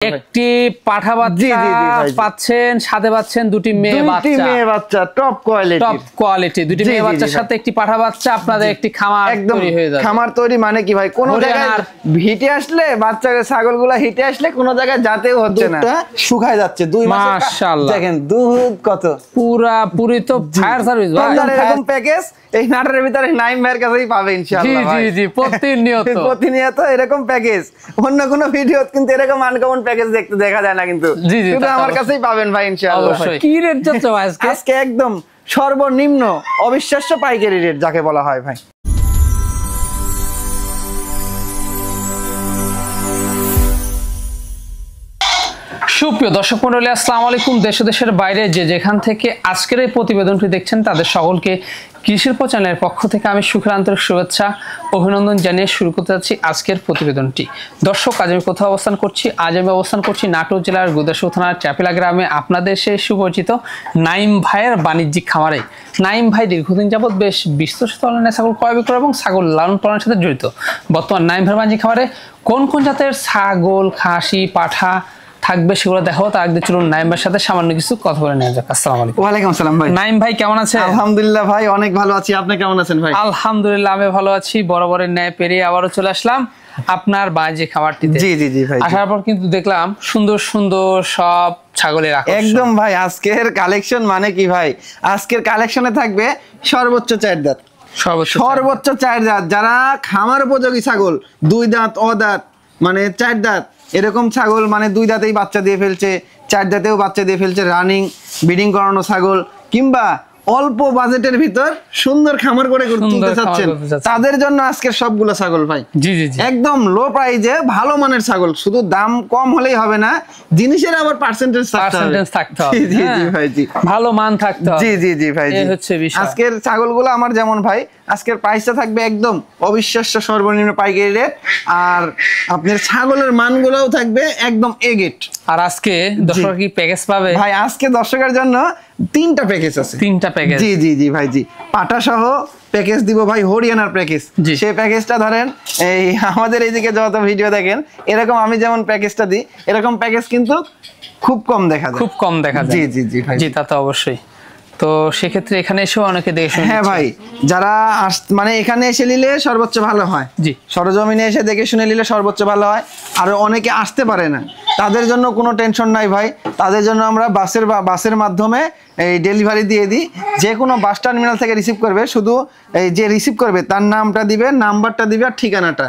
একটি পাঠা বাচ্চা পাচ্ছেন, সাথে পাচ্ছেন দুটি মেয়ে বাচ্চা টপ কোয়ালিটি দুটি মেয়ে বাচ্চার সাথে একটি পাঠা বাচ্চা। আপনাদের একটি খামার তৈরি হয়ে যাবে। খামার তৈরি মানে কি ভাই, কোন জায়গায় হিটে আসলে বাচ্চাকে ছাগলগুলা হিটে আসলে কোন জায়গায় যাতেও হচ্ছে না, শুকায় যাচ্ছে 2 মাস। মাশাআল্লাহ দেখেন দুধ কত পুরি তো ফায়ার সার্ভিস ভাই। এরকম প্যাকেজ এই নাটারের ভিতরে নাইম ভাইয়ের কাছেই পাবে ইনশাআল্লাহ। জি জি প্রতিনিয়ত এরকম প্যাকেজ, অন্য কোনো ভিডিও কিন্তু এরকম আনকমন প্যাকেজ দেখা যায় না, কিন্তু শুধু আমার কাছেই পাবেন ভাই ইনশাআল্লাহ। কি রেট যাচ্ছে ভাই আজকে? একদম সর্বনিম্ন অবিশ্বাস্য পাইকারি রেট যাকে বলা হয় ভাই। সুপ্রিয় দর্শক মণ্ডলী, আসসালামু আলাইকুম। দেশ ও দেশের বাইরে যে যেখান থেকে আজকের এই প্রতিবেদনটি দেখছেন তাদের সকলকে কৃষিল্প চ্যানেলের পক্ষ থেকে আমি সুখের আন্তরিক শুভেচ্ছা অভিনন্দন জানিয়ে শুরু করতে যাচ্ছি আজকের প্রতিবেদনটি। দর্শক, আজ আমি কোথাও অবস্থান করছি? আজ আমি অবস্থান করছি নাটোর জেলার গুদাসপুর থানার চাপিলা গ্রামে, আপনাদের সেই সুপরিচিত নাইম ভাইয়ের বাণিজ্যিক খামারে। নাইম ভাই দীর্ঘদিন যাবৎ বেশ বিস্তৃত অনলাইনে ছাগল ক্রয় বিক্রয় এবং ছাগল লালন পালনের সাথে জড়িত। বর্তমান নাইম ভাইয়ের বাণিজ্যিক খামারে কোন কোন জাতের ছাগল, খাসি, পাঠা থাকবে সেগুলো দেখাবো। তার আগে চলুন নাইম ভাইয়ের সাথে সামান্য কিছু কথা বলে নেওয়া যাক। আসসালামু আলাইকুম। ওয়ালাইকুম আসসালাম ভাই। নাইম ভাই কেমন আছেন? আলহামদুলিল্লাহ ভাই, অনেক ভালো আছি। আপনি কেমন আছেন ভাই? আলহামদুলিল্লাহ আমি ভালো আছি। বরাবরের ন্যায় পেরিয়ে আবারও চলে আসলাম আপনার বাণিজ্যিক খামারটিতে। জি জি জি ভাই। আসার পর কিন্তু দেখলাম সুন্দর সুন্দর সব ছাগলের আকর্ষণ। একদম ভাই, আজকের কালেকশন মানে কি ভাই, আজকের কালেকশনে থাকবে সর্বোচ্চ 4 দাঁত, সর্বোচ্চ 4 দাঁত। যারা খামার উপযোগী ছাগল, 2 দাঁত, অদাঁত, মানে 4 দাঁত এরকম ছাগল, মানে 2 দাঁতেই বাচ্চা দিয়ে ফেলছে, 4 দাঁতেও বাচ্চা দিয়ে ফেলছে, রানিং ব্রিডিং করানো ছাগল, কিংবা অল্প বাজেটের ভিতর সুন্দর খামার করে তুলতে চাচ্ছেন, তাদের জন্য আজকের সবগুলো ছাগল ভাই। জি জি জি, একদম লো প্রাইজে ভালো মানের ছাগল। শুধু দাম কম হলেই হবে না, জিনিসের আবার পার্সেন্টেজ থাকতে হবে। জি জি ভাই, জি ভালো মান থাকতে হবে। জি জি জি ভাই, এই হচ্ছে বিষয়। আজকের ছাগলগুলো আমার যেমন ভাই, আজকের প্রাইসটা থাকবে একদম অবিশ্বাস্য সর্বনিম্ন পাইকারি রেট, আর আপনার ছাগলের মানগুলোও থাকবে একদম এ গ্রেড। আর আজকে দর্শক কি প্যাকেজ পাবে ভাই? আজকে দর্শকের জন্য 3টা প্যাকেজ আছে। 3টা প্যাকেজ? জি জি জি ভাই, জি। পাটা সহ প্যাকেজ দিব ভাই, হরিয়ানার প্যাকেজ। সেই প্যাকেজটা ধরেন এই আমাদের এইদিকে যত ভিডিও দেখেন এরকম আমি যেমন প্যাকেজটা দিই, এরকম প্যাকেজ কিন্তু খুব কম দেখা যায়, খুব কম দেখা যায়। জি জি জি ভাই, জি তা তো অবশ্যই। তো সেক্ষেত্রে এখানে এসেও অনেকে দেখে, হ্যাঁ ভাই, যারা মানে এখানে এসে নিলে সর্বোচ্চ ভালো হয়। জি, সরজমিনে এসে দেখে শুনে নিলে সর্বোচ্চ ভালো হয়। আর অনেকে আসতে পারে না, তাদের জন্য কোনো টেনশন নাই ভাই। তাদের জন্য আমরা বাসের মাধ্যমে এই ডেলিভারি দিয়ে দিই। যে কোনো বাস টার্মিনাল থেকে রিসিভ করবে, শুধু এই যে রিসিভ করবে তার নামটা দিবে, নাম্বারটা দিবে আর ঠিকানাটা।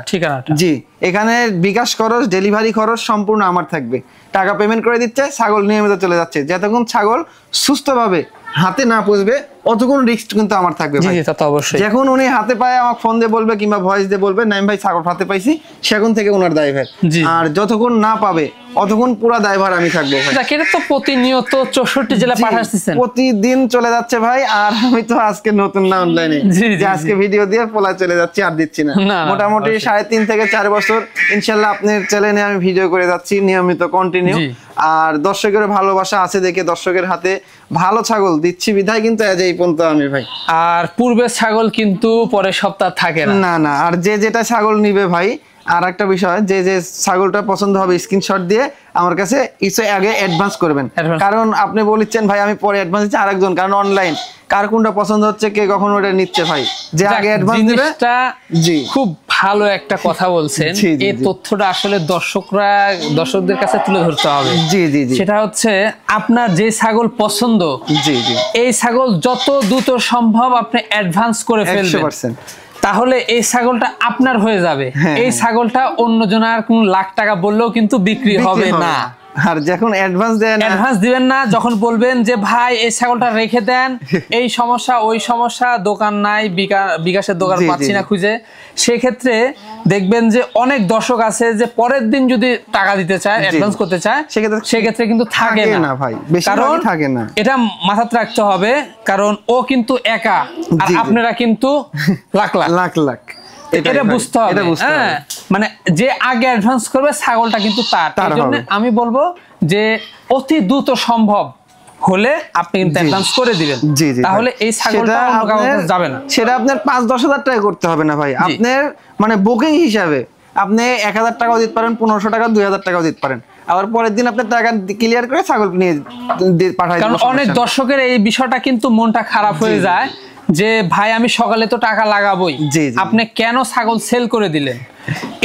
জি, এখানে বিকাশ খরচ, ডেলিভারি খরচ সম্পূর্ণ আমার থাকবে। টাকা পেমেন্ট করে দিচ্ছে, ছাগল নিয়মিত চলে যাচ্ছে। যতক্ষণ ছাগল সুস্থভাবে হাতে না পৌঁছবে অতক্ষণ রিস্ক কিন্তু আমার থাকবে ভাই। জি তা তো অবশ্যই। যখন উনি হাতে পায় আমাকে ফোন দিয়ে বলবে কিংবা ভয়েস দিয়ে বলবে নাইম ভাই ছাগল হাতে পাইছি, সেখান থেকে ওনার দায়ভার। আর যতক্ষণ না পাবে অতক্ষণ পুরো দায়ভার আমি থাকবো ভাই। এটা তো প্রতিনিয়ত 64 জেলা পাঠাচ্ছেন, প্রতিদিন চলে যাচ্ছে ভাই। আর আমি তো আজকে নতুন না অনলাইনে, যে আজকে ভিডিও দিয়ে পোলা চলে যাচ্ছি, আর দিচ্ছি না। মোটামুটি 3.5 থেকে 4 বছর ইনশাল্লাহ আপনার চ্যানেলে আমি ভিডিও করে যাচ্ছি নিয়মিত, কন্টিনিউ। আর দর্শকের ভালোবাসা আছে দেখে দর্শকের হাতে ভালো ছাগল দিচ্ছি বিধায় কিন্তু এই পর্যন্ত আমি ভাই। আর পূর্বের ছাগল কিন্তু পরের সপ্তাহ থাকে না না। আর যে যেটা ছাগল নিবে ভাই, আর একটা বিষয়, যে যে ছাগলটা পছন্দ হবে স্ক্রিনশট দিয়ে আমার কাছে আগে অ্যাডভান্স করবেন। কারণ আপনি বলছেন ভাই আমি পরে অ্যাডভান্স দিচ্ছি আরেকজন, কারণ অনলাইন কার কোনটা পছন্দ হচ্ছে কে কখন ওটা নিচ্ছে ভাই, যে আগে অ্যাডভান্স দিবে। জি, খুব ভালো একটা কথা বলছেন। এই তথ্যটা আসলে দর্শকদের কাছে তুলে ধরতে হবে। জি জি জি, সেটা হচ্ছে আপনার যে ছাগল পছন্দ, জি জি, এই ছাগল যত দ্রুত সম্ভব আপনি অ্যাডভান্স করে ফেলবেন, 100%, তাহলে এই ছাগলটা আপনার হয়ে যাবে। এই ছাগলটা অন্যজনের কোন লাখ টাকা বললেও কিন্তু বিক্রি হবে না। আর যখন অ্যাডভান্স দিবেন না, যখন বলবেন যে ভাই এই ছাগলটা রেখে দেন, এই সমস্যা ওই সমস্যা, দোকান নাই, বিকাশের দোকান পাচ্ছি না খুঁজে, সেক্ষেত্রে দেখবেন যে অনেক দর্শক আছে যে পরের দিন যদি টাকা দিতে চায়, অ্যাডভান্স করতে চায়, সেক্ষেত্রে কিন্তু থাকে না ভাই, কারণ থাকে না। এটা মাথায় রাখতে হবে, কারণ ও কিন্তু একা আর আপনারা কিন্তু লাখ লাখ লাখ লাখ। এটা বুঝতে হবে। হ্যাঁ, মানে যে আগে অ্যাডভান্স করবে ছাগলটা কিন্তু তার জন্য আমি বলবো যে অতি দ্রুত সম্ভব হলে আপনি কিন্তু অ্যাডভান্স করে দিবেন, তাহলে এই ছাগলটা অন্য কাউকে যাবে না। সেটা আপনার 5-10 হাজার টাকা করতে হবে না ভাই, আপনার মানে বুকিং হিসাবে আপনি 1000 টাকাও দিতে পারেন, 1500 টাকা, 2000 টাকাও দিতে পারেন। আবার পরের দিন আপনার টাকা ক্লিয়ার করে ছাগল নিয়ে পাঠাই দেব। কারণ অনেক দর্শকের এই বিষয়টা কিন্তু মনটা খারাপ হয়ে যায় যে ভাই আমি সকালে তো টাকা লাগাবোই, আপনি কেন ছাগল সেল করে দিলেন।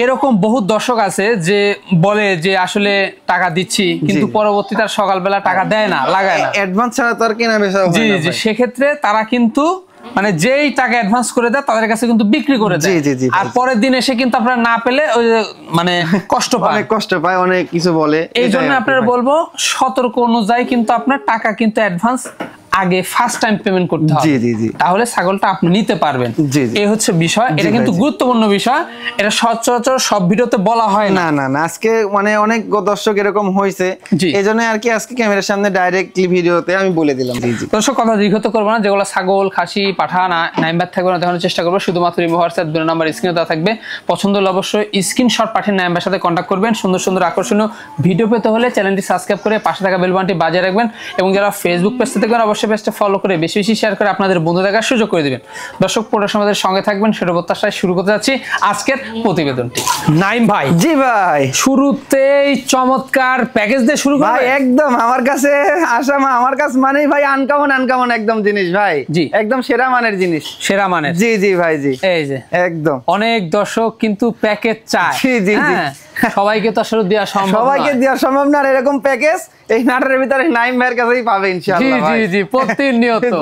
এরকম বহুত দর্শক আছে যে বলে যে আসলে টাকা দিচ্ছি কিন্তু পরবর্তীতে আর সকালবেলা টাকা দেয় না, লাগায় না, অ্যাডভান্স ছাড়া তো আর কেনা বেচা হয় না। জি জি, সেক্ষেত্রে তারা কিন্তু মানে যেই টাকা অ্যাডভান্স করে দেয় তাদের কাছে কিন্তু বিক্রি করে দেয়, আর পরের দিন এসে কিন্তু আপনারা না পেলে ওই মানে কষ্ট পায়, অনেক কষ্ট পায়, অনেক কিছু বলে। এই জন্য আপনারা বলবো সতর্ক অনুযায়ী কিন্তু আপনার টাকা কিন্তু অ্যাডভান্স আগে ফার্স্ট টাইম পেমেন্ট করতে হবে, তাহলে ছাগলটা আপনি নিতে পারবেন। এই হচ্ছে বিষয়, এটা কিন্তু গুরুত্বপূর্ণ বিষয়, এটা সচরাচর সব ভিডিওতে বলা হয় না। না না, আজকে মানে অনেক দর্শক এরকম হয়েছে, এইজন্য আর কি আজকে ক্যামেরার সামনে ডাইরেক্টলি ভিডিওতে আমি বলে দিলাম। দর্শক কথা দীর্ঘত করবো না, যেগুলো ছাগল খাসি পাঠা নাইমবার থাকবে না দেখানোর চেষ্টা করবো, শুধুমাত্র হোয়াটসঅ্যাপ 2 নাম্বার স্ক্রিনে দেওয়া থাকবে, পছন্দ হলে অবশ্যই স্ক্রিনশট পাঠিয়ে নাইমবার সাথে কন্ট্যাক্ট করবেন। সুন্দর সুন্দর আকর্ষণীয় ভিডিও পেতে হলে চ্যানেলটি সাবস্ক্রাইব করে পাশে থাকা বেল বাটনটি বাজিয়ে রাখবেন, এবং যারা ফেসবুক পেজে দেখবেন অবশ্যই পেজটা ফলো করে বেশি বেশি শেয়ার করে আপনাদের বন্ধু দেখার সুযোগ করে দিবেন। দর্শক পুরো সমাজের সঙ্গে থাকবেন, সেটা প্রত্যাশায় শুরু করতে যাচ্ছি আজকের প্রতিবেদনটি। নাইম ভাই, জি ভাই, শুরুতেই চমৎকার প্যাকেজ দিয়ে শুরু ভাই। একদম আমার কাছে আসা আমার কাছে মানেই ভাই আনকমন একদম জিনিস ভাই, জি একদম সেরা মানের জিনিস, সেরা মানের। জি জি ভাই, জি এই যে একদম অনেক দর্শক কিন্তু প্যাকেজ চায়, জি জি জি, সবাইকে তো আসলে দেওয়া সম্ভব না, সবাইকে দেওয়া সম্ভব না। এরকম প্যাকেজ এই নাটের ভিতরে নাইম ভাইয়ের কাছেই পাবে ইনশাআল্লাহ। জি জি জি,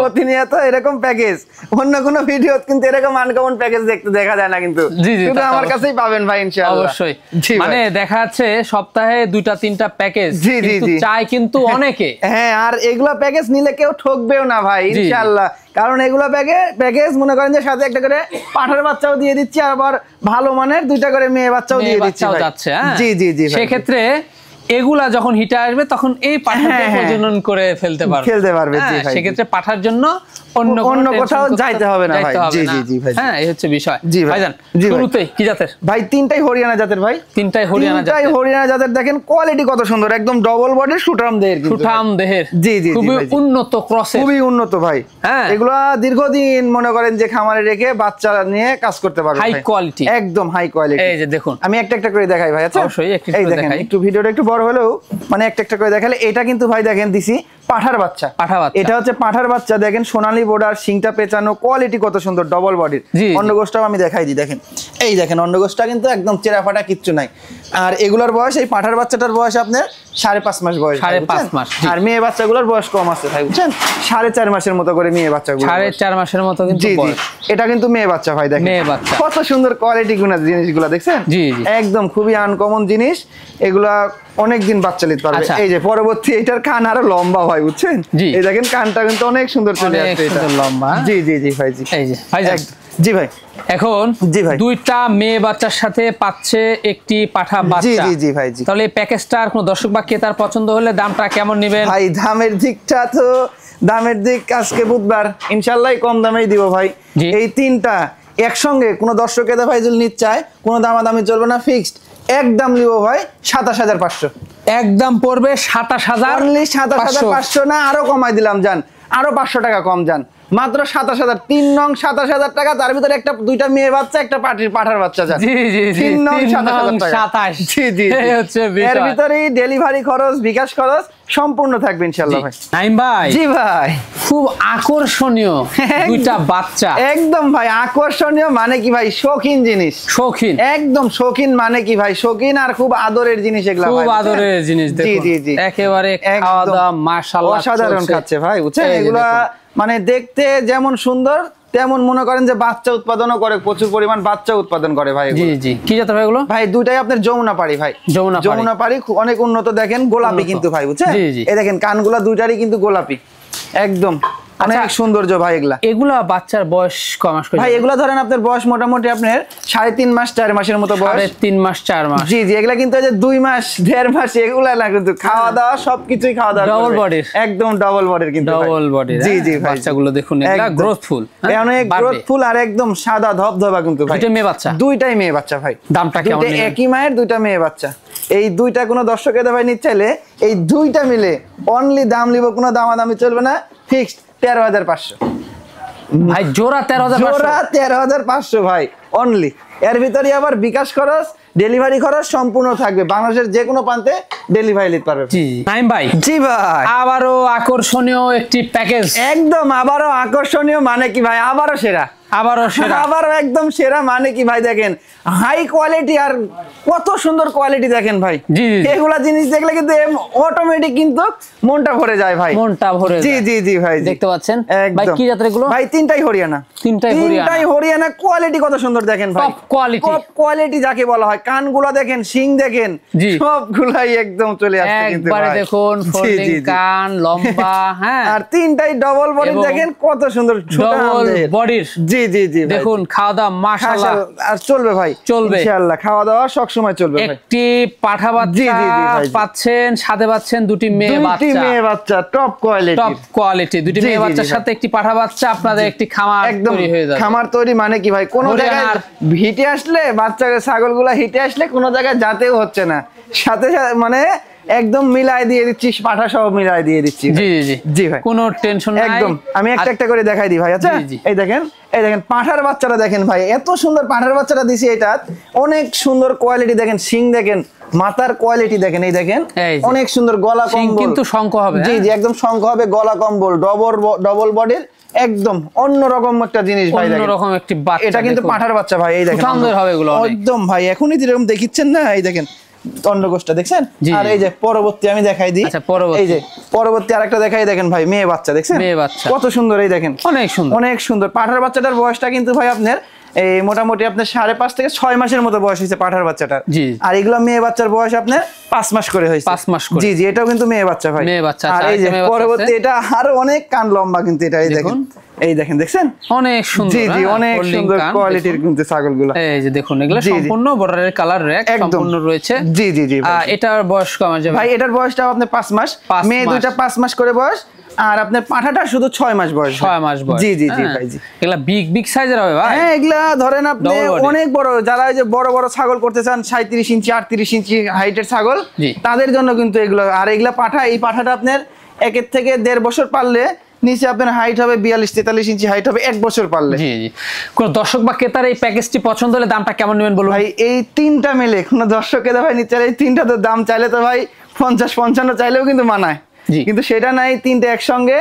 প্রতিনিয়ত এরকম প্যাকেজ, অন্য কোনো ভিডিও কিন্তু এরকম আনকমন প্যাকেজ দেখা যায় না, কিন্তু শুধু আমার কাছেই পাবেন ভাই ইনশাআল্লাহ। অবশ্যই, মানে দেখা যাচ্ছে সপ্তাহে 2-3টা প্যাকেজ, জি জি জি চাই কিন্তু অনেকে। হ্যাঁ, আর এগুলা প্যাকেজ নিলে কেউ ঠকবেও না ভাই ইনশাআল্লাহ, কারণ এগুলা প্যাকেজ মনে করেন যে সাথে একটা করে পাঠার বাচ্চাও দিয়ে দিচ্ছি, আবার ভালো মানের 2টা করে মেয়ে বাচ্চাও দিয়ে দিচ্ছি যাচ্ছে। জি জি জি, সেক্ষেত্রে এগুলা যখন হিটে আসবে তখন এই পাঠাকে প্রজনন করে ফেলতে পারবে, সেক্ষেত্রে পাঠার জন্য অন্য কোথাও যাইতে হবে না ভাই। জি জি জি ভাই, হ্যাঁ এই হচ্ছে বিষয়। জি ভাইজান, শুরুতেই কি জাতের ভাই? 3টাই হরিয়ানা জাতের ভাই, 3টাই হরিয়ানা জাতের। দেখেন কোয়ালিটি কত সুন্দর, একদম ডবল বডির সুঠাম দেহের, জি জি, খুবই উন্নত ক্রসের, খুবই উন্নত ভাই। হ্যাঁ, এগুলা দীর্ঘদিন মনে করেন যে খামারে রেখে বাচ্চা নিয়ে কাজ করতে পারবে, হাই কোয়ালিটি, একদম হাই কোয়ালিটি। এই যে দেখুন, আমি একটা করে দেখাই ভাই। আচ্ছা, অবশ্যই এই দেখেন, একটু ভিডিওটা একটু বড় হলেও মানে একটা করে দেখালে, এটা কিন্তু ভাই দেখেন দিছি পাঠার বাচ্চা, এটা হচ্ছে পাঠার বাচ্চা। দেখেন সোনালী বর্ডার, শিংটা পেঁচানো, কোয়ালিটি কত সুন্দর, ডবল বডির। অন্ডগোষ্ঠটাও আমি দেখাই দিই, দেখেন এই দেখেন অন্ডগোষ্ঠটা কিন্তু একদম চেরা ফাটা, কিচ্ছু নাই। আর এগুলোর বয়স, এই পাঠার বাচ্চাটার বয়স আপনার 5.5 মাস বয়স, 5.5 মাস। আর মেয়ে বাচ্চাগুলোর বয়স কম আছে ভাই, বুঝছেন, 4.5 মাসের মতো করে মেয়ে বাচ্চাগুলো, 4.5 মাসের মতো কিন্তু বয়স। এটা কিন্তু মেয়ে বাচ্চা ভাই, দেখেন কত সুন্দর কোয়ালিটি গুণ জিনিসগুলো দেখছেন, একদম খুবই আনকমন জিনিস। এগুলা অনেকদিন বাচ্চা নিতে পারবে। এই যে পরবর্তী এটার কান আরো লম্বা হয়, বুঝছেন, এই দেখেন কানটা কিন্তু অনেক সুন্দর চলে আসছে, এটা লম্বা। জি জি জি ভাই, জি এই যে ভাই, জি ভাই, এখন জি ভাই 2টা মেয়ে বাচ্চার সাথে পাচ্ছে একটি পাঠা বাচ্চা। জি জি ভাই, জি। তাহলে এই প্যাকেজটার কোন দর্শক বা ক্রেতার পছন্দ হলে দামটা কেমন নেবেন ভাই? দামের দিক আজকে বুধবার ইনশাআল্লাহ কম দামেই দিব ভাই। এই 3টা একসঙ্গে কোন দর্শক ক্রেতা ভাই যদি নিতে চায়, কোনো দামাদামি চলবে না, ফিক্সড একদম নিব ভাই 27,500, একদম পড়বে 27,000, অনলি 27,500 না, আরো কমাই দিলাম, জান আরো 500 টাকা কম, যান মাত্র 27,000। 3 নং 27,000 টাকা, তার ভিতরে 2টা মেয়ে বাচ্চা, একটা পাঠার বাচ্চা, যান 3 নং 27,000 টাকা। জি জি, এর ভিতরেই ডেলিভারি খরচ, বিকাশ খরচ সম্পূর্ণ থাকবে ইনশাআল্লাহ ভাই। নাইম ভাই, জি ভাই, খুব আকর্ষণীয় 2টা বাচ্চা, একদম ভাই আকর্ষণীয় মানে কি ভাই? শৌখিন জিনিস, শৌখিন, একদম শৌখিন মানে কি ভাই? শৌখিন আর খুব আদরের জিনিস, এগুলা খুব আদরের জিনিস। জি জি জি, একেবারে খাওয়া দাওয়া মাশাআল্লাহ অসাধারণ খাচ্ছে ভাই, বুঝছেন, এগুলা মানে দেখতে যেমন সুন্দর তেমন মনে করেন যে বাচ্চা উৎপাদনও করে, প্রচুর পরিমাণ বাচ্চা উৎপাদন করে ভাই। জি জি, কি জাতের ভাই এগুলো? ভাই 2টাই আপনার যমুনা পাড়ি ভাই, যমুনা পাড়ি, অনেক উন্নত। দেখেন গোলাপি কিন্তু ভাই, বুঝছেন, এই দেখেন কানগুলা 2টারই কিন্তু গোলাপি, একদম অনেক সৌন্দর্য ভাই। এগুলা বাচ্চার বয়স কয় মাস ভাই? এগুলা ধরেন আপনার বয়স মোটামুটি আপনার 3.5 মাস 4 মাসের মতো বয়স, 3 মাস 4 মাস। জি জি, এগুলা কিন্তু 2 মাস 1.5 মাস এগুলা না, কিন্তু খাওয়া দাওয়া সবকিছুই খাওয়া দাওয়া ডবল বডির, একদম ডবল বডির, কিন্তু ডবল বডির। জি জি, বাচ্চাগুলো দেখুন, এগুলা গ্রোথফুল, অনেক গ্রোথফুল, আর একদম সাদা ধবধবা কিন্তু ভাই। 2টা মেয়ে বাচ্চা, 2টাই মেয়ে বাচ্চা ভাই। দামটা কেমন? একই মায়ের 2টা মেয়ে বাচ্চা। এই 2টা কোনো দর্শক এদা ভাই নিতে চাইলে এই 2টা মিলে অনলি দাম নিব, কোনো দামাদামি চলবে না, ফিক্সড 13,500 ভাই। জোড়া 13,500, জোড়া 13,500 ভাই অনলি। এর ভিতরে আবার বিকাশ খরচ, ডেলিভারি খরচ সম্পূর্ণ থাকবে, বাংলাদেশের যে কোনো প্রান্তে ডেলিভারি নিতে পারবে। জি নাইম ভাই। জি ভাই, আবারও আকর্ষণীয় একটি প্যাকেজ। একদম আবারও আকর্ষণীয় মানে কি ভাই, আবারও সেরা, আবারও একদম সেরা মানে কি ভাই, দেখেন হাই কোয়ালিটি আর কত সুন্দর কোয়ালিটি দেখেন ভাই। এগুলা জিনিস দেখলে কিন্তু অটোমেটিক কিন্তু মনটা ভরে যায় ভাই, মনটা ভরে যায়। জি জি জি ভাই, দেখতে পাচ্ছেন ভাই কি জাতের এগুলো ভাই? তিনটাই হরিয়ানা, তিনটাই হরিয়ানা। কোয়ালিটি কত সুন্দর দেখেন ভাই, টপ কোয়ালিটি, টপ কোয়ালিটি যাকে বলা হয়। কানগুলা দেখেন, শিং দেখেন, সবগুলাই একদম চলে আসছে কিন্তু ভাই। একবারে দেখুন ফোল্ডিং কান, লম্বা, হ্যাঁ, আর তিনটাই ডবল বডি দেখেন কত সুন্দর ডবল বডির। জি জি জি, দেখুন খাওয়া দাওয়া মাশাআল্লাহ আর চলবে ভাই, চলবে ইনশাআল্লাহ, খাওয়া দাওয়া সব সময় চলবে ভাই। একটি পাঠা বাচ্চা পাচ্ছেন, সাথে পাচ্ছেন দুটি মেয়ে বাচ্চা, টপ কোয়ালিটি দুটি মেয়ে বাচ্চার সাথে একটি পাঠা বাচ্চা। আপনাদের একটি খামার তৈরি হয়ে যাবে। খামার তৈরি মানে কি ভাই, কোন জায়গায় হিটে আসলে বাচ্চা ছাগলগুলা হিটে আসলে কোন জায়গায় যাতেও হচ্ছে না, সাথে মানে একদম মিলাই দিয়ে দিচ্ছি, পাঠা সহ মিলাই দিয়ে দিচ্ছি। জি জি জি ভাই, কোনো টেনশন নাই একদম। আমি একটা একটা করে দেখাই দিই ভাই। আচ্ছা এই দেখেন, এই দেখেন পাঠার বাচ্চাটা দেখেন ভাই, এত সুন্দর পাঠার বাচ্চাটা দিছি। এটা অনেক সুন্দর কোয়ালিটি দেখেন, শিং দেখেন, মাথার কোয়ালিটি দেখেন, এই দেখেন অনেক সুন্দর, গলা কম্বল কিন্তু শঙ্খ হবে। জি জি একদম শঙ্খ হবে, গলা কম্বল, ডবল বডির, একদম অন্যরকম একটা জিনিস ভাই, অন্যরকম একটি বাচ্চা। এটা কিন্তু পাঠার বাচ্চা ভাই, এই দেখেন সুন্দর হবে এগুলো একদম ভাই। এখনই যেরকম দেখিচ্ছেন না, এই দেখেন অন্ডকোষটা দেখছেন। আর এই যে পরবর্তী আমি দেখাই দিই, এই যে পরবর্তী আরেকটা দেখাই, দেখেন ভাই মেয়ে বাচ্চা দেখছেন, মেয়ে বাচ্চা কত সুন্দর, এই দেখেন অনেক সুন্দর, অনেক সুন্দর। পাঠার বাচ্চাটার বয়সটা কিন্তু ভাই আপনার এই মোটামুটি আপনার 5.5 থেকে 6 মাসের মতো বয়স হয়েছে পাঠার বাচ্চাটার। আর এগুলো মেয়ে বাচ্চার বয়স আপনার 5 মাস করে হয়েছে, 5 মাস করে। জি জি এটাও কিন্তু মেয়ে বাচ্চা ভাই, মেয়ে বাচ্চা। আর এই যে পরবর্তী এটা আরো অনেক কান লম্বা কিন্তু, এটা এই দেখুন, এই দেখেন দেখছেন অনেক সুন্দর। জি জি অনেক সুন্দর কোয়ালিটির কিন্তু ছাগলগুলো। এই যে দেখুন এগুলো সম্পূর্ণ বর্ডারের কালার র‍্যাক সম্পূর্ণ রয়েছে। জি জি জি এটার বয়স কম যাবে ভাই, এটার বয়সটাও আপনি 5 মাস, মেয়ে দুইটা 5 মাস করে বয়স, আর আপনার পাঠাটা শুধু 6 মাস বয়স, 6 মাস বয়স। জি জি জি ভাই, জি এগুলা বিগ সাইজের হবে ভাই। হ্যাঁ এগুলা ধরেন আপনি অনেক বড়, যারা এই যে বড় বড় ছাগল করতে চান, 37 ইঞ্চি 38 ইঞ্চি হাইটের ছাগল, তাদের জন্য কিন্তু এগুলো। আর এগুলা পাঠা, এই পাঠাটা আপনার 1 থেকে 1.5 বছর পারলে নিচে আপনার হাইট হবে 42-43 ইঞ্চি হাইট হবে 1 বছর পারলে। জি জি, কোন দর্শক বা ক্রেতার এই প্যাকেজটি পছন্দ হলে দামটা কেমন নেবেন বলুন ভাই? এই তিনটা মিলে কোন দর্শক ক্রেতা ভাই নিচে এই তিনটা তো দাম চাইলে তো ভাই 50-55 চাইলেও কিন্তু মানায়, কিন্তু সেটা নাই। তিনটা একসঙ্গে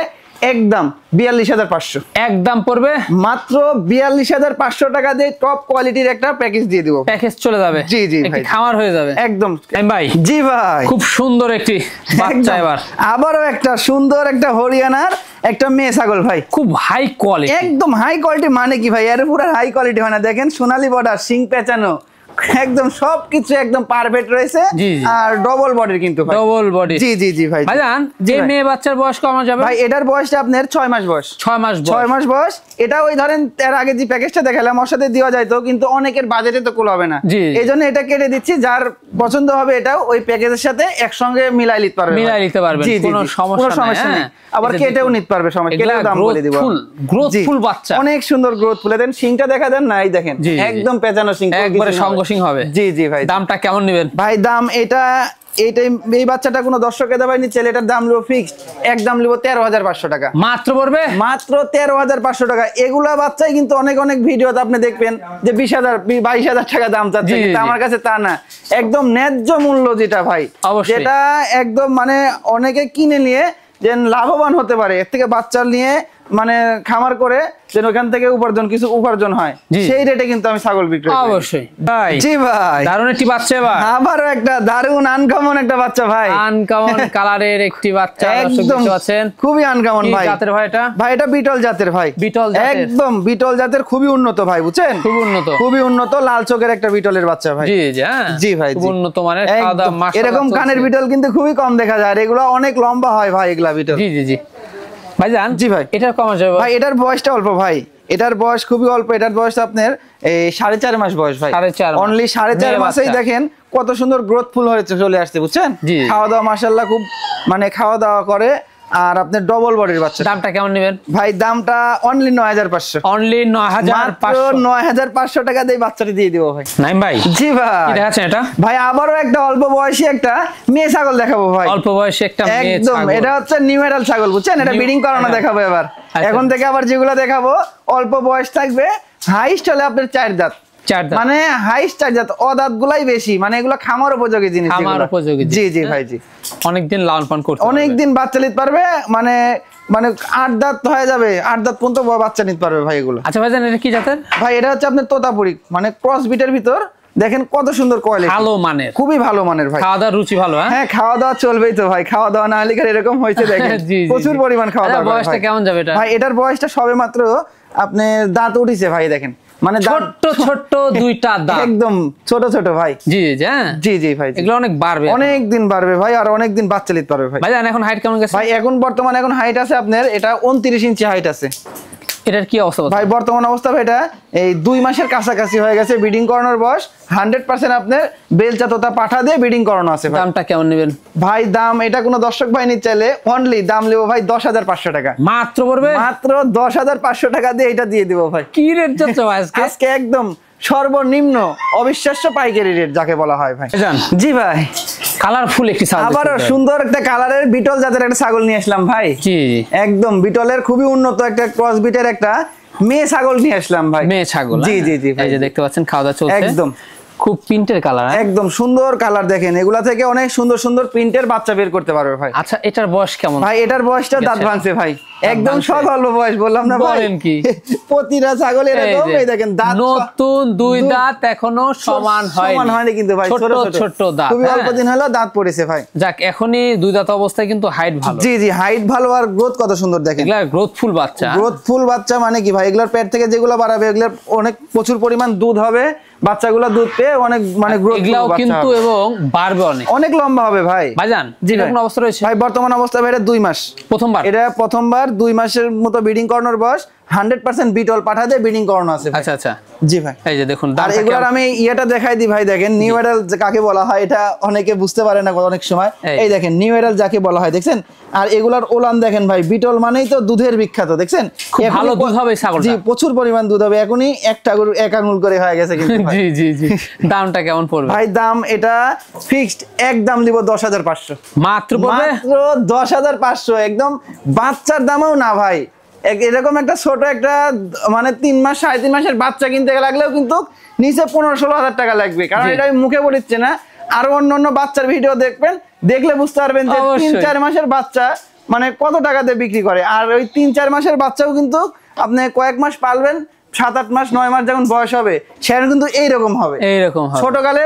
একদম 42,500 একদম পড়বে, মাত্র 42,500 টাকা দিয়ে টপ কোয়ালিটির একটা প্যাকেজ দিয়ে দিব। প্যাকেজ চলে যাবে। জি জি ভাই, খামার হয়ে যাবে একদম ভাই। জি ভাই, খুব সুন্দর একটি বাচ্চা। এবার আবারও একটা সুন্দর একটা হরিয়ানার একটা মেয়ে ছাগল ভাই, খুব হাই কোয়ালিটি, একদম হাই কোয়ালিটি মানে কি ভাই, এর পুরো হাই কোয়ালিটি হয় না। দেখেন সোনালী বর্ডার, শিং পেঁচানো, একদম সবকিছু একদম পারফেক্ট রয়েছে। আর ডবল বডির কিন্তু ভাই, ডবল বডি। জি জি জি ভাই। ভাইজান যে মেয়ে বাচ্চার বয়স কম যাবে ভাই, এটার বয়সটা আপনার 6 মাস বয়স, 6 মাস বয়স। এটা ওই ধরেন এর আগে যে প্যাকেজটা দেখালাম ওর সাথে দেওয়া যায় তো, কিন্তু অনেকের বাজেটে তো কুল হবে না, এইজন্য এটা কেটে দিচ্ছি। যার পছন্দ হবে এটাও ওই প্যাকেজের সাথে একসঙ্গে মিলাই নিতে পারবে, কোনো সমস্যা নেই। আবার কেটেও নিতে পারবে, সমস্যা কেটেও দাম বলে দিব। গ্রোথফুল বাচ্চা, অনেক সুন্দর গ্রোথফুল। দেন শিংটা দেখা দেন না, এই দেখেন একদম পেঁচানো শিং, একবারে সঙ্গসিং হবে। জি জি ভাই, দামটা কেমন নেবেন ভাই? দাম এইটাই এই বাচ্চাটা কোনো দর্শকের দাবাই নিচ্ছে, এটার দাম লিব ফিক্সড, একদম লিব 13,500 টাকা মাত্র পড়বে, মাত্র 13,500 টাকা। এগুলা বাচ্চাই কিন্তু অনেক ভিডিওতে আপনি দেখবেন যে 20,000 22,000 টাকা দাম চাচ্ছে, কিন্তু আমার কাছে তা না, একদম ন্যায্য মূল্য যেটা ভাই, যেটা একদম মানে অনেকে কিনে নিয়ে যে লাভবান হতে পারে, এর থেকে বাচ্চা নিয়ে মানে খামার করে যেন ওখান থেকে কিছু উপার্জন হয়, সেই রেটে কিন্তু আমি ছাগল বিক্রি করি। অবশ্যই ভাই। জি ভাই, দারুণ একটি বাচ্চা। এবার আবারও একটা দারুণ আনকমন একটা বাচ্চা ভাই, আনকমন কালারের একটি বাচ্চা, একদম খুবই আনকমন ভাই। জাতের ভাই এটা? ভাই এটা বিটল জাতের ভাই, বিটল জাতের, একদম বিটল জাতের, খুবই উন্নত ভাই, বুঝছেন? খুবই উন্নত, লাল চোখের একটা বিটলের বাচ্চা ভাই। জি জি জি ভাই, খুব উন্নত মানের খাওয়া দাওয়া। এরকম কানের বিটল কিন্তু খুবই কম দেখা যায়, এগুলো অনেক লম্বা হয় ভাই এগুলা বিটল। জি জি জি ভাইজান। জি ভাই, এটার কমা যাবে ভাই? এটার বয়সটা অল্প ভাই, এটার বয়স খুবই অল্প। এটার বয়স আপনার এই 4.5 মাস বয়স ভাই, অনলি 4.5 মাসেই দেখেন কত সুন্দর গ্রোথফুল হয়েছে, চলে আসছে, বুঝছেন? খাওয়া দাওয়া মাশাআল্লাহ খুব মানে খাওয়া দাওয়া করে। আর আপনার ডবল বডির বাচ্চা, দামটা কেমন নেবেন ভাই? দামটা অনলি 9,500, অনলি 9,500 টাকা দিয়ে বাচ্চাটি দিয়ে দিব ভাই। নাইম ভাই। জি ভাই, কি দেখাচ্ছেন এটা ভাই? আবারও একটা অল্প বয়সী একটা মেয়ে ছাগল দেখাবো ভাই, অল্প বয়সী একটা মেয়ে ছাগল। এটা হচ্ছে নিউমেরাল ছাগল, বুঝছেন? এটা ব্রিডিং করানো দেখাবো এবার। এখন থেকে আবার যেগুলো দেখাবো অল্প বয়স থাকবে, হাইস্ট হলে আপনার 4 দাঁত, মানে হাইস্ট চার দাঁত, অদাঁত গুলাই বেশি, মানে এগুলো খামার উপযোগী জিনিস। খামার উপযোগী, জি জি ভাই জি। অনেকদিন লালন পালন করতে, অনেকদিন বাচ্চা নিতে পারবে, মানে 8 দাঁত হয়ে যাবে, 8 দাঁত পর্যন্ত বাচ্চা নিতে পারবে ভাই এগুলো। আচ্ছা ভাইজান, এটা কি জাতের? ভাই এটা হচ্ছে আপনার তোতাপুরি, মানে ক্রস বিটের ভিতর। দেখেন কত সুন্দর কোয়ালিটি, ভালো মানের, খুবই ভালো মানের ভাই। খাওয়া দাওয়ার রুচি ভালো? হ্যাঁ খাওয়া দাওয়া চলবেই তো ভাই, খাওয়া দাওয়া না হলে এরকম হয়েছে দেখেন, প্রচুর পরিমাণ খাওয়া দাওয়া। বয়সটা কেমন যাবে এটা? ভাই এটার বয়সটা সবে মাত্র আপনি দাঁত উঠিছে ভাই, দেখেন মানে ছোট ছোট দুইটা দাঁত, একদম ছোট ছোট ভাই। জি জি জি জি ভাই, এগুলো অনেক বাড়বে, অনেক দিন বাড়বে ভাই, আর অনেক দিন বাচ্চা নিতে পারবে ভাই। ভাই এখন হাইট কেমন গেছে? ভাই এখন বর্তমানে এখন হাইট আছে আপনার, এটা 29 ইঞ্চি হাইট আছে। এটার কি অবস্থা ভাই? বর্তমান অবস্থা ভাই এটা এই 2 মাসের কাছাকাছি হয়ে গেছে, ব্রিডিং করানোর বয়স। 100% আপনার বেলচা তোতা পাঠা দিয়ে ব্রিডিং করানো আছে। দামটা কেমন নেবেন ভাই? দাম এটা কোনো দর্শক ভাই নিতে চাইলে অনলি দাম নেবো ভাই 10,500 টাকা মাত্র। পড়বে মাত্র 10,500 টাকা দিয়ে এটা দিয়ে দিব ভাই। কি রেট যাচ্ছে আজকে? একদম সর্বনিম্ন অবিশ্বাস্য পাইকারি রেট যাকে বলা হয় ভাই। জি ভাই, কালারফুল একটি ছাগল, আবারও সুন্দর একটা কালারের বিটল জাতের একটা ছাগল নিয়ে আসলাম ভাই। জি একদম বিটলের খুবই উন্নত একটা ক্রস বিটের একটা মেয়ে ছাগল নিয়ে আসলাম ভাই। মেয়ে ছাগল? জি জি জি, এই যে দেখতে পাচ্ছেন খাওয়া দাওয়া চলছে, একদম খুব প্রিন্টের কালার, একদম সুন্দর কালার। দেখেন এগুলা থেকে অনেক সুন্দর সুন্দর প্রিন্টের বাচ্চা বের করতে পারবে ভাই। আচ্ছা এটার বয়স কেমন? ভাই এটার বয়সটা দাঁত ভাঙছে ভাই, একদম সব অল্প বয়স, বললাম না ভাই। বলেন কি? প্রতিটা ছাগল এরকম, এই দেখেন দাঁত নতুন, 2 দাঁত এখনো সমান হয়নি কিন্তু ভাই, ছোট ছোট দাঁত, খুবই অল্প দিন হলো দাঁত পড়েছে ভাই। যাক, এখনই 2 দাঁত অবস্থায় কিন্তু হাইট ভালো। জি জি, হাইট ভালো আর গ্রোথ কত সুন্দর দেখেন। এগুলা গ্রোথফুল বাচ্চা। গ্রোথফুল বাচ্চা মানে কি ভাই? এগুলোর পেট থেকে যেগুলো বাড়াবে এগুলোর অনেক প্রচুর পরিমাণ দুধ হবে, বাচ্চাগুলো দুধ পেয়ে অনেক মানে গ্রোথ এগুলাও কিন্তু এবং বাড়বে অনেক লম্বা হবে ভাই। ভাইজান জি, কোন অবস্থা রয়েছে ভাই? বর্তমান অবস্থা ভাই এটা 2 মাস, প্রথমবার 2 মাসের মতো ব্রিডিং করানোর বয়স। 100% বিটল পাঠা দিয়ে ব্রিডিং করানো আছে। আচ্ছা আচ্ছা জি ভাই, এই যে দেখুন। আর এগুলার আমি ইয়েটা দেখাই দিই ভাই, দেখেন নিউ এডাল কাকে বলা হয় এটা অনেকে বুঝতে পারে না অনেক সময়। এই দেখেন নিউ এডাল যাকে বলা হয়, দেখছেন? আর এগুলার ওলান দেখেন ভাই, বিটল মানেই তো দুধের বিখ্যাত, দেখছেন? খুব ভালো দুধ হবে ছাগলটা। জি, প্রচুর পরিমাণ দুধ হবে, এখনই এক আঙুল করে হয়ে গেছে কিন্তু। জি জি জি, দামটা কেমন পড়বে ভাই? দাম এটা ফিক্সড একদম দিব 10,500 মাত্র। পড়বে মাত্র 10,500, একদম বাচ্চার দামও না ভাই। এরকম একটা ছোট একটা মানে 3 মাস 3.5 মাসের বাচ্চা কিনতে লাগলেও কিন্তু নিচে 15-16 হাজার টাকা লাগবে, কারণ এটা আমি মুখে বলিচ্ছে না। আর অন্য বাচ্চার ভিডিও দেখবেন, দেখলে বুঝতে পারবেন যে 3-4 মাসের বাচ্চা মানে কত টাকা দিয়ে বিক্রি করে। আর ওই 3-4 মাসের বাচ্চাও কিন্তু আপনি কয়েক মাস পালবেন, 7-8 মাস 9 মাস যখন বয়স হবে সেখানে কিন্তু এইরকম হবে। ছোটকালে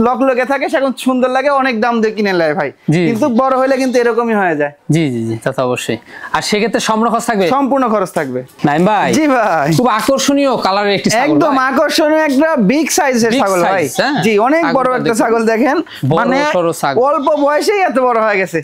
লকলকে থাকে, সেখন সুন্দর লাগে, অনেক দাম দিয়ে কিনে নেয় ভাই, কিন্তু বড় হলে কিন্তু এরকমই হয়ে যায়। জি জি জি, তা তো অবশ্যই। আর সেক্ষেত্রে সম্পূর্ণ খরচ থাকবে? সম্পূর্ণ খরচ থাকবে। নাইম ভাই? জি ভাই, খুব আকর্ষণীয় কালারের একটি ছাগল, একদম আকর্ষণীয় একটা বিগ সাইজের ছাগল ভাই। জি, অনেক বড় একটা ছাগল, দেখেন মানে অল্প বয়সেই এত বড় হয়ে গেছে,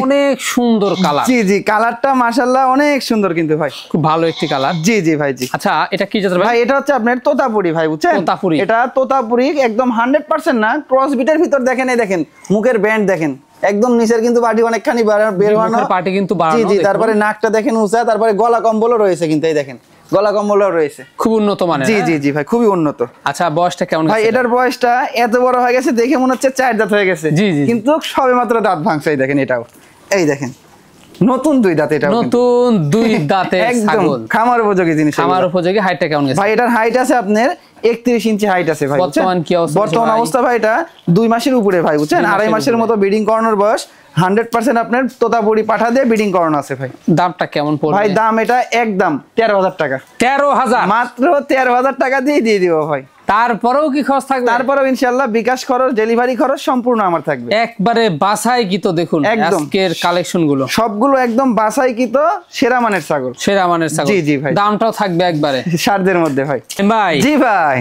অনেক সুন্দর কালার। জি জি, কালারটা মাশাআল্লাহ অনেক সুন্দর কিন্তু ভাই, খুব ভালো একটি কালার। জি জি ভাই জি। আচ্ছা এটা কি জাতের ভাই? এটা হচ্ছে আপনার তোতাপুরি ভাই, বুঝছেন? তোতাপুরি, এটা তোতাপুরি একদম 100% না, ক্রস বিটের ভিতর। দেখেন এই দেখেন মুখের ব্যান্ড দেখেন, একদম নিচের কিন্তু পাটি অনেকখানি বের হওয়ানো, পাটি কিন্তু বাড়ানো। জি জি, তারপরে নাকটা দেখেন উঁচা, তারপরে গলা কম্বলও রয়েছে কিন্তু, এই দেখেন গলা কম্বলও রয়েছে, খুব উন্নত মানের। জি জি জি ভাই, খুবই উন্নত। আচ্ছা বয়সটা কেমন ভাই? এটার বয়সটা এত বড় হয়ে গেছে দেখে মনে হচ্ছে 4 দাঁত হয়ে গেছে, কিন্তু সবেমাত্র দাঁত ভাঙছে। এই দেখেন এটাও, এই দেখেন নতুন 2 দাঁত, এটা নতুন 2 দাঁতের ছাগল, খামার উপযোগী জিনিস। খামার উপযোগী। হাইটটা কেমন গেছে ভাই? এটার হাইট আছে আপনার 31 ইঞ্চি হাইট আছে ভাই। বর্তমান কি অবস্থা? বর্তমান অবস্থা ভাই এটা 2 মাসের উপরে ভাই, বুঝছেন? 2.5 মাসের মতো ব্রিডিং করানোর বয়স। 100% আপনার তোতাপুরি পাঠা দিয়ে ব্রিডিং করানো আছে ভাই। দামটা কেমন পড়বে ভাই? দাম এটা একদম 13,000 টাকা। 13,000? মাত্র 13,000 টাকা দিয়ে দিব ভাই। তারপরেও কি খরচ থাকবে? তারপরেও ইনশাআল্লাহ বিকাশ খরচ, ডেলিভারি খরচ সম্পূর্ণ আমার থাকবে। একবারে বাছাইকৃত, দেখুন আজকের কালেকশন গুলো সবগুলো একদম বাছাইকৃত সেরা মানের ছাগল, সেরা মানের ছাগল। জি জি ভাই, দামটাও থাকবে একবারে সাধ্যের মধ্যে ভাই। ভাই জি ভাই,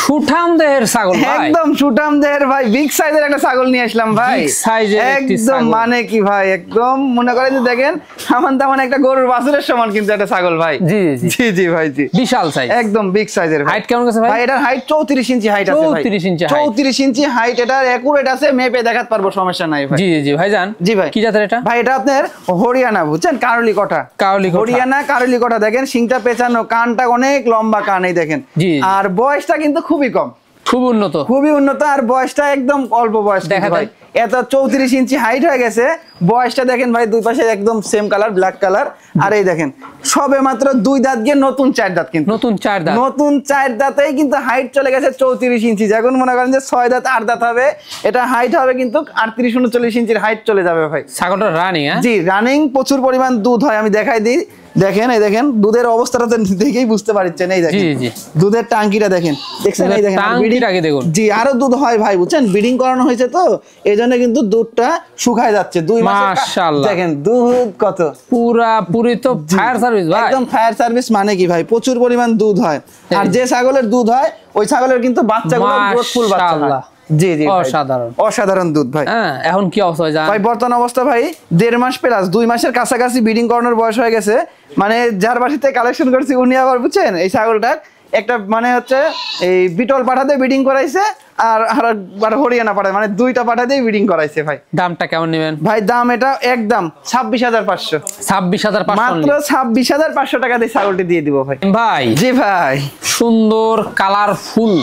সুঠাম দেহের ছাগল ভাই, একদম সুঠাম দেহের ভাই, বিগ সাইজের একটা ছাগল নিয়ে আসলাম ভাই। বিগ সাইজের একদম মানে কি ভাই, একদম মনে করেন যে দেখেন সামান তেমন একটা গরুর বাছুরের সমান কিন্তু একটা ছাগল ভাই। জি জি জি ভাই জি, বিশাল সাইজ, একদম বিগ সাইজের। হাইট কেমন আছে ভাই? এটার হাইট 34 ইঞ্চি হাইট আছে ভাই। 34 ইঞ্চি হাইট, 34 ইঞ্চি হাইট। এটার একুরেট আছে, মেপে দেখাতে পারবো, সমস্যা নাই ভাই। জি জি ভাই জান। জি ভাই, কি জাতের এটা ভাই? এটা আপনার হরিয়ানা, বুঝছেন? কারলি কটা, হরিয়ানা কারলি কটা। দেখেন সিংটা পেঁচানো, কানটা অনেক লম্বা কান, এই দেখেন। আর বয়সটা কিন্তু খুবই কম, খুবই উন্নত, খুবই উন্নত। আর বয়সটা একদম অল্প বয়স দেখা ভাই। এত 34 ইঞ্চি হাইট হয়ে গেছে, বয়সটা দেখেন ভাই দুই পাশে একদম সেম কালার, ব্ল্যাক কালার। আর এই দেখেন সবে মাত্র 2 দাঁত গিয়ে নতুন 4 দাঁত, কিন্তু নতুন 4 দাঁতেই কিন্তু হাইট চলে গেছে 34 ইঞ্চি। যখন মনে করেন যে 6 দাঁত 8 দাঁত হবে, এটা হাইট হবে কিন্তু 38-39 ইঞ্চির হাইট চলে যাবে ভাই। ছাগলটা রানিং? জি রানিং, প্রচুর পরিমাণ দুধ হয়। আমি দেখাই দিই, দেখেন এই দেখেন দুধের অবস্থাটা দেখেই বুঝতে পারছেন। এই দেখেন দুধের টাঙ্কিটা দেখেন, দেখছেন? এই দেখেন জি আরো দুধ হয় ভাই, বুঝছেন? ব্রিডিং করানো হয়েছে তো এইজন্য কিন্তু দুধটা শুকায় যাচ্ছে 2 মাস। মাশাআল্লাহ দেখেন দুধ কত পুরোপুরি তো ফায়ার সার্ভিস ভাই, একদম ফায়ার সার্ভিস। মানে কি ভাই, প্রচুর পরিমাণ দুধ হয়। আর যে ছাগলের দুধ হয় ওই ছাগলের কিন্তু বাচ্চাগুলো গ্রোথফুল বাচ্চা হয়। জি জি অসাধারণ দুধ ভাই। এখন কি অবস্থা ভাই? বর্তমান অবস্থা ভাই 1.5 মাস প্লাস, 2 মাসের কাছাকাছি ব্রিডিং করানোর বয়স হয়ে গেছে। মানে যার বাড়িতে কালেকশন করছি উনি আবার বুঝছেন এই ছাগলটার একটা মানে হচ্ছে এই বিটল পাঠাতে ব্রিডিং করাইছে, আর হরিয়ানা পাঠা, মানে 2টা পাঠা দিয়ে ব্রিডিং করাইছে ভাই। দামটা কেমন নেবেন ভাই? দাম এটা একদম 26,500। 26,500 মাত্র 26,500 টাকা দিয়ে ছাগলটি দিয়ে দিব ভাই। ভাই জি ভাই, সুন্দর কালারফুল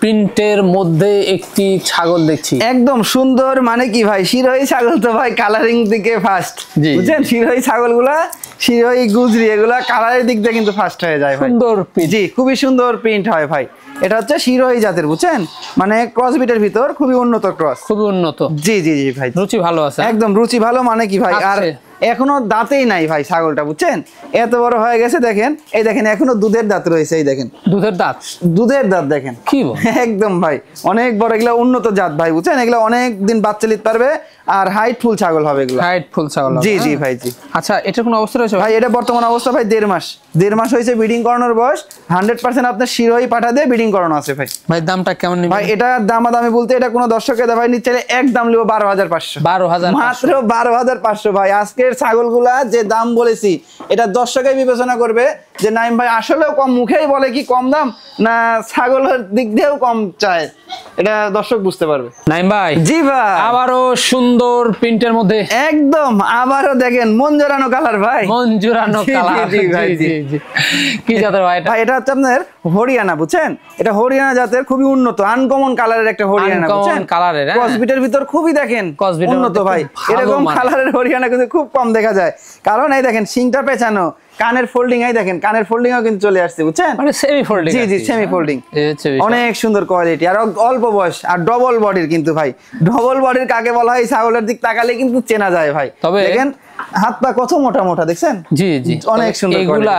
প্রিন্টের মধ্যে একটি ছাগল দেখছি, একদম সুন্দর। মানে কি ভাই, শিরোহী ছাগল তো ভাই কালারিং দিকে ফার্স্ট, বুঝছেন? শিরোহী ছাগলগুলা, শিরোহী গুজরি এগুলা কালারের দিক দিয়ে কিন্তু ফার্স্ট হয়ে যায় ভাই। সুন্দর, জি খুবই সুন্দর প্রিন্ট হয় ভাই। এটা হচ্ছে শিরোহী জাতের, বুঝছেন? মানে ক্রস বিটের ভিতর খুবই উন্নত ক্রস, খুবই উন্নত। জি জি জি ভাই, রুচি ভালো আছে, একদম রুচি ভালো। মানে কি ভাই, আর এখনো দাঁতেই নাই ভাই ছাগলটা, বুঝছেন? এত বড় হয়ে গেছে দেখেন, এই দেখেন এখনো দুধের দাঁত রয়েছে। এই দেখেন দুধের দাঁত দেখেন, কি একদম ভাই অনেক বড়। এগুলা উন্নত জাত ভাই, বুঝছেন? এগুলা অনেক দিন বাচ্চা নিতে পারবে, আর হাইট ফুল ছাগল হবে এগুলা, হাইট ফুল ছাগল। জি জি ভাই জি। আচ্ছা এটার কোন অবস্থা রয়েছে ভাই? এটা বর্তমান অবস্থা ভাই 1.5 মাস হয়েছে ব্রিডিং করানোর বয়স। 100% আপনার শিরোহী পাঠা দিয়ে ব্রিডিং করানো আছে ভাই। ভাই দামটা কেমন নেবেন ভাই? এটা দামাদামি বলতে এটা কোনো দর্শকের ভাই নিচ্ছে একদম লিব 12,500। 12,000 মাত্র 12,500 ভাই। আজকের ছাগলগুলা যে দাম বলেছি এটা দর্শকই বিবেচনা করবে যে নাইম ভাই আসলেও কম, মুখেই বলে কি কম দাম, না ছাগলের দিক দিয়েও কম চায়, এটা দর্শক বুঝতে পারবে। নাইম ভাই জি ভাই, আবারও সুন্দর প্রিন্টের মধ্যে একদম আবারও দেখেন মন জোড়ানো কালার ভাই, মন জোড়ানো কালার। জি ভাই জি জি। কি জাতের ভাই এটা? ভাই এটা হচ্ছে আপনার হরিয়ানা, বুঝছেন? এটা হরিয়ানা জাতের খুবই উন্নত আনকমন কালারের একটা হরিয়ানা, বুঝছেন? কালারের ক্রসবিটের ভিতর খুবই দেখেন উন্নত ভাই। এরকম কালারের হরিয়ানা কিন্তু খুব কম দেখা যায়, কারণ এই দেখেন সিংটা পেঁচানো, কানের ফোল্ডিং, এই দেখেন কানের ফোল্ডিংও কিন্তু চলে আসছে, বুঝছেন? মানে সেমি ফোল্ডিং। জি জি সেমি ফোল্ডিং, অনেক সুন্দর কোয়ালিটি, আর অল্প বয়স, আর ডবল বডির কিন্তু ভাই। ডবল বডির কাকে বলা হয়? ছাগলের দিক তাকালে কিন্তু চেনা যায় ভাই। তবে দেখেন হাত পা কত মোটা মোটা, দেখছেন? জি জি অনেক সুন্দর। এগুলা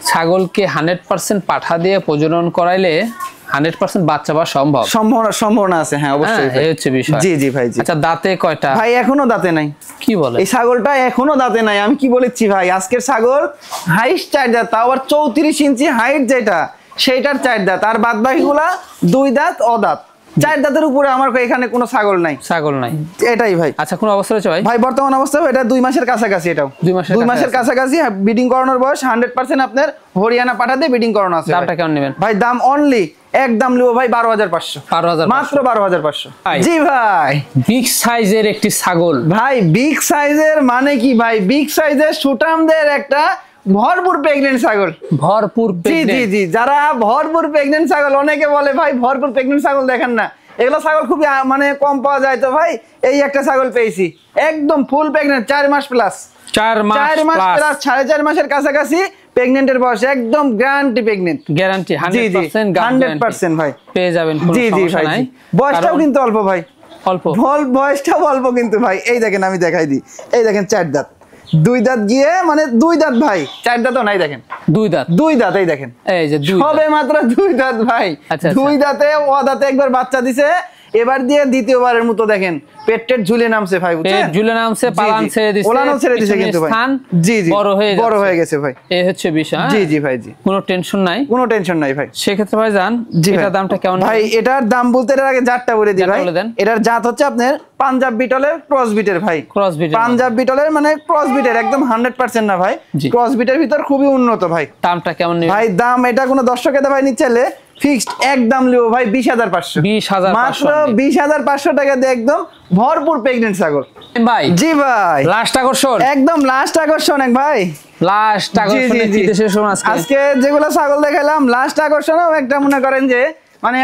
ছাগলকে 100% পাঠা দিয়ে প্রজনন করাইলে 100% বাচ্চা পাওয়া সম্ভাবনা আছে। হ্যাঁ অবশ্যই, এই হচ্ছে বিষয়। জি জি ভাই জি। আচ্ছা দাঁতে কয়টা? ভাই এখনো দাঁতে নাই। কি বলে? এই ছাগলটা এখনো দাঁতে নাই। আমি কি বলেছি ভাই, আজকের ছাগল হাইট 4 দাঁত, তাও আবার 34 ইঞ্চি হাইট যেটা সেইটার 4 দাঁত, আর বাদ বাকিগুলা 2 দাঁত অদাঁত। 4 দাঁতের উপরে আমার এখানে কোনো ছাগল নাই, এটাই ভাই। আচ্ছা কোন অবস্থা রয়েছে ভাই? ভাই বর্তমান অবস্থা এটা 2 মাসের কাছাকাছি, এটাও 2 মাসের কাছাকাছি ব্রিডিং করানোর বয়স। 100% আপনার হরিয়ানা পাঠা দিয়ে ব্রিডিং করানো আছে। দামটা কেমন নেবেন ভাই? দাম অনলি একদম লিব ভাই 12,500। মাত্র 12,500। জি ভাই, বিগ সাইজের একটি ছাগল ভাই। বিগ সাইজের মানে কি ভাই? বিগ সাইজের সুটামদের একটা ভরপুর প্রেগনেন্ট ছাগল, ভরপুর। জি জি জি, যারা ভরপুর প্রেগনেন্ট ছাগল, অনেকে বলে ভাই ভরপুর প্রেগনেন্ট ছাগল দেখেন না, এগুলো ছাগল খুবই মানে কম পাওয়া যায়। তো ভাই এই একটা ছাগল পেয়েছি একদম ফুল প্রেগনেন্ট, 4 মাস প্লাস, 4 মাস প্লাস, 4.5 মাসের কাছাকাছি প্রেগনেন্টের বয়স, একদম গ্যারান্টি প্রেগনেন্ট, গ্যারান্টি 100% ভাই পেয়ে যাবেন। জি জি ভাই, বয়সটাও কিন্তু অল্প ভাই, অল্প বয়সটাও অল্প কিন্তু ভাই। এই দেখেন আমি দেখাই দিই, এই দেখেন 4 দাঁত, 2 দাঁত গিয়ে মানে 2 দাঁত ভাই, 4 দাঁতও নাই, দেখেন 2 দাঁত, এই দেখেন এই যে সবে মাত্র 2 দাঁত ভাই। 2 দাঁতে দাঁতে একবার বাচ্চা দিছে, এবার দিয়ে দ্বিতীয়বারের মতো দেখেন পেটের ঝুলে নামছে ভাই, বুঝছেন? ঝুলে নামছে, পালান ছেড়ে দিছে, ওলানো ছেড়ে দিছে কিন্তু ভাই। জি জি বড় হয়ে গেছে ভাই, এই হচ্ছে বিষয়। জি জি ভাই জি, কোনো টেনশন নাই ভাই। সেক্ষেত্রে ভাই জান এটার দামটা কেমন? ভাই এটার দাম বলতে এর আগে জাতটা বলে দিই ভাই। এটার জাত হচ্ছে আপনার পাঞ্জাব বিটলের ক্রস বিটের ভাই, পাঞ্জাব বিটলের মানে ক্রস বিটের, একদম 100% না ভাই, ক্রস বিটের ভিতর খুবই উন্নত ভাই। দামটা কেমন ভাই? দাম এটা কোনো দর্শকের ভাই নিচ্ছে ফিক্সড একদম লিও ভাই 20,500। মাত্র 20,500 টাকা দিয়ে একদম ভরপুর প্রেগনেন্ট ছাগল ভাই। জি ভাই, লাস্ট আকর্ষণ, একদম লাস্ট আকর্ষণ ভাই, লাস্ট আকর্ষণ। আজকে যেগুলো ছাগল দেখালাম লাস্ট আকর্ষণও একটা মনে করেন যে মানে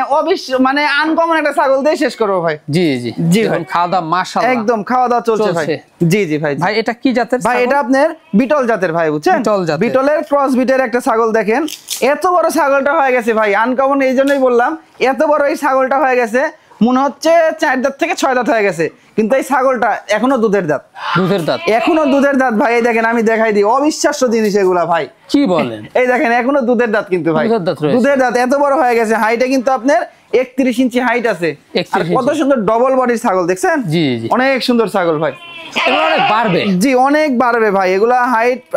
মানে আনকমন একটা ছাগল দিয়ে শেষ করবো ভাই। জি জি জি ভাই, খাওয়া দাওয়া মাশাআল্লাহ একদম খাওয়া দাওয়া চলছে ভাই। জি জি ভাই। ভাই এটা কি জাতের ভাই? এটা আপনার বিটল জাতের ভাই, বুঝছেন? বিটলের ক্রস বিটের একটা ছাগল। দেখেন এত বড় ছাগলটা হয়ে গেছে ভাই, আনকমন এই জন্যই বললাম, এত বড় এই ছাগলটা হয়ে গেছে, মনে হচ্ছে 4 দাঁত থেকে 6 দাঁত হয়ে গেছে, কিন্তু এই ছাগলটা এখনো দুধের দাঁত। দুধের দাঁত? এখনো দুধের দাঁত ভাই। এই দেখেন, আমি দেখাই দিই, অবিশ্বাস্য জিনিস এগুলা ভাই। কি বলেন? এই দেখেন এখনো দুধের দাঁত কিন্তু ভাই, দুধের দাঁত এত বড় হয়ে গেছে। হাইটে কিন্তু আপনার 31 ইঞ্চি হাইট আছে, আর কত সুন্দর ডবল বডির ছাগল দেখছেন? জি জি, অনেক সুন্দর ছাগল ভাই। অনেক বাড়বে, জি অনেক বাড়বে ভাই, এগুলা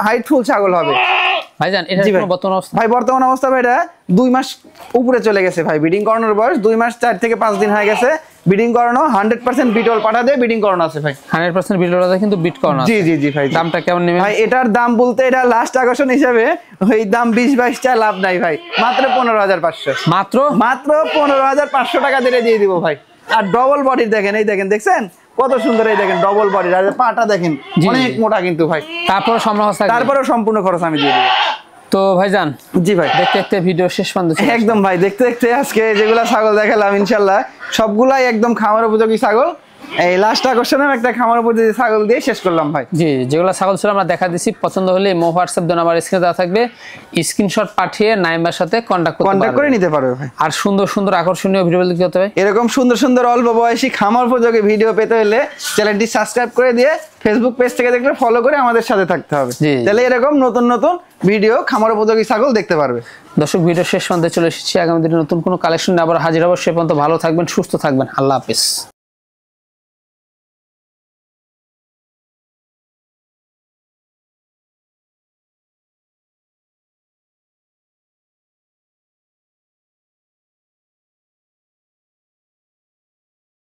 হাইটফুল ছাগল হবে ভাইজান। এটা বর্তমান অবস্থা ভাই? বর্তমান অবস্থা ভাই এটা 2 মাস উপরে চলে গেছে ভাই, ব্রিডিং করানোর বয়স 2 মাস 4 থেকে 5 দিন হয়ে গেছে। ব্রিডিং করানো 100% বিটল পাঠা দিয়ে ব্রিডিং করানো আছে ভাই, 100% বিটল আছে, কিন্তু বিট করানো আছে। জি জি জি ভাই। দামটা কেমন নেবেন ভাই? এটার দাম বলতে এটা লাস্ট আকর্ষণ হিসেবে ওই দাম 20-22 চা লাভ নাই ভাই, মাত্র 15,500। মাত্র 15,500 টাকা দিয়ে দিব ভাই। আর ডবল বডির দেখেন, এই দেখেন, দেখছেন কত সুন্দর? এই দেখেন ডবল বডির, আর পাটা দেখেন অনেক মোটা কিন্তু ভাই। তারপরে সম্পূর্ণ খরচ আমি দিয়ে দিব। তো ভাইজান, জি ভাই, দেখতে দেখতে ভিডিও শেষ পর্যন্ত একদম ভাই, দেখতে দেখতে আজকে যেগুলা ছাগল দেখালাম ইনশাল্লাহ সবগুলাই একদম খামার উপযোগী ছাগল। এই লাস্ট আকর্ষণের একটা খামার উপযোগী ছাগল দিয়ে শেষ করলাম ভাই। জি, যেগুলো ছাগল ছিল আমরা দেখা দিছি, পছন্দ হলে ইমো হোয়াটসঅ্যাপ নাম্বার স্ক্রিনে দেওয়া থাকবে, স্ক্রিনশট পাঠিয়ে নাইমার সাথে কন্টাক্ট করে নিতে পারবে ভাই। আর সুন্দর সুন্দর আকর্ষণীয় ভিডিও দেখতে হতে হবে, এরকম সুন্দর সুন্দর অল্প বয়সী খামার উপযোগী ভিডিও পেতে হলে চ্যানেলটি সাবস্ক্রাইব করে দিয়ে ফেসবুক পেজ থেকে দেখলে ফলো করে আমাদের সাথে থাকতে হবে, তাহলে এরকম নতুন নতুন ভিডিও খামার উপযোগী ছাগল দেখতে পারবে। দর্শক, ভিডিও শেষ পর্যন্ত চলে এসেছি, আগামী দিনে নতুন কোনো কালেকশন আবার হাজির হবো। সে পর্যন্ত ভালো থাকবেন, সুস্থ থাকবেন, আল্লাহ হাফেজ।